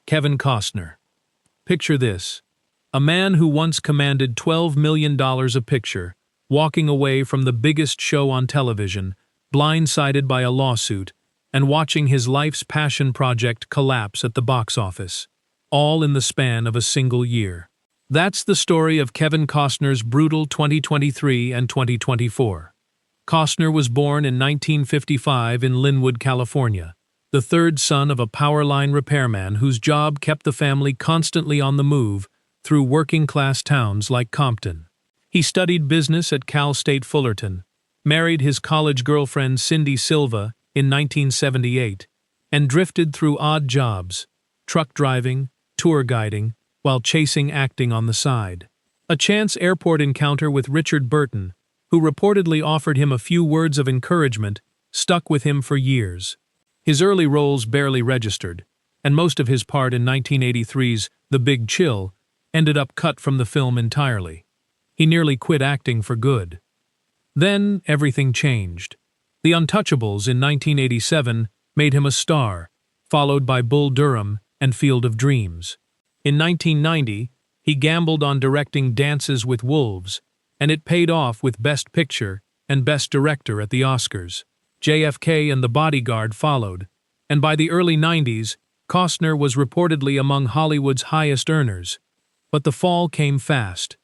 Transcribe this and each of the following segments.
Kevin Costner. Picture this. A man who once commanded $12 million a picture, walking away from the biggest show on television, blindsided by a lawsuit, and watching his life's passion project collapse at the box office, all in the span of a single year. That's the story of Kevin Costner's brutal 2023 and 2024. Costner was born in 1955 in Linwood, California, the third son of a power line repairman whose job kept the family constantly on the move through working-class towns like Compton. He studied business at Cal State Fullerton, married his college girlfriend Cindy Silva in 1978, and drifted through odd jobs, truck driving, tour guiding, while chasing acting on the side. A chance airport encounter with Richard Burton, who reportedly offered him a few words of encouragement, stuck with him for years. His early roles barely registered, and most of his part in 1983's The Big Chill ended up cut from the film entirely. He nearly quit acting for good. Then everything changed. The Untouchables in 1987 made him a star, followed by Bull Durham and Field of Dreams. In 1990, he gambled on directing Dances with Wolves, and it paid off with Best Picture and Best Director at the Oscars. JFK and The Bodyguard followed, and by the early 90s, Costner was reportedly among Hollywood's highest earners. But the fall came fast.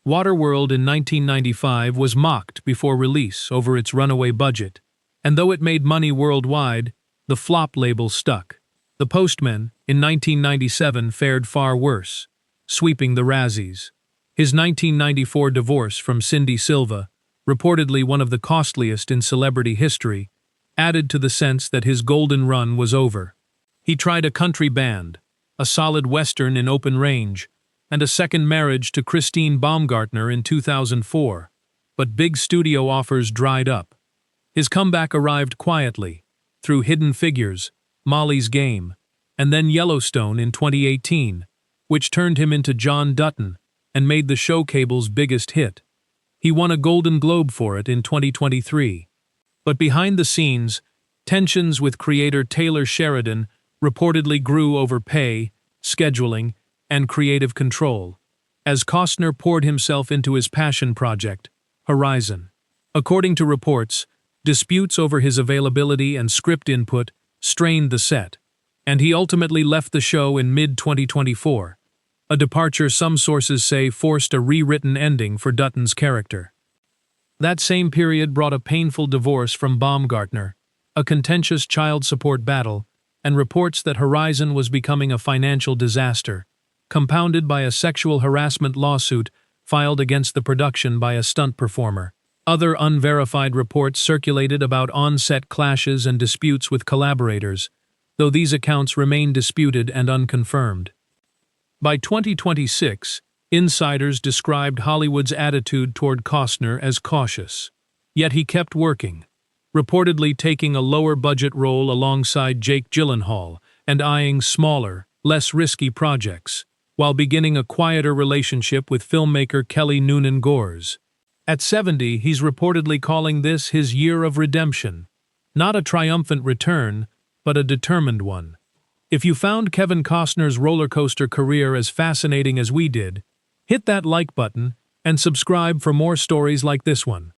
Waterworld in 1995 was mocked before release over its runaway budget, and though it made money worldwide, the flop label stuck. The Postman, in 1997, fared far worse, sweeping the Razzies. His 1994 divorce from Cindy Silva, reportedly one of the costliest in celebrity history, added to the sense that his golden run was over. He tried a country band, a solid western in Open Range, and a second marriage to Christine Baumgartner in 2004, but big studio offers dried up. His comeback arrived quietly, through Hidden Figures, Molly's Game, and then Yellowstone in 2018, which turned him into John Dutton and made the show cable's biggest hit. He won a Golden Globe for it in 2023. But behind the scenes, tensions with creator Taylor Sheridan reportedly grew over pay, scheduling, and creative control, as Costner poured himself into his passion project, Horizon. According to reports, disputes over his availability and script input strained the set, and he ultimately left the show in mid-2024, a departure some sources say forced a rewritten ending for Dutton's character. That same period brought a painful divorce from Baumgartner, a contentious child support battle, and reports that Horizon was becoming a financial disaster, compounded by a sexual harassment lawsuit filed against the production by a stunt performer. Other unverified reports circulated about on-set clashes and disputes with collaborators, though these accounts remain disputed and unconfirmed. By 2026, insiders described Hollywood's attitude toward Costner as cautious. Yet he kept working, reportedly taking a lower-budget role alongside Jake Gyllenhaal and eyeing smaller, less risky projects, while beginning a quieter relationship with filmmaker Kelly Noonan Gores. At 70, he's reportedly calling this his year of redemption. Not a triumphant return, but a determined one. If you found Kevin Costner's roller coaster career as fascinating as we did, hit that like button and subscribe for more stories like this one.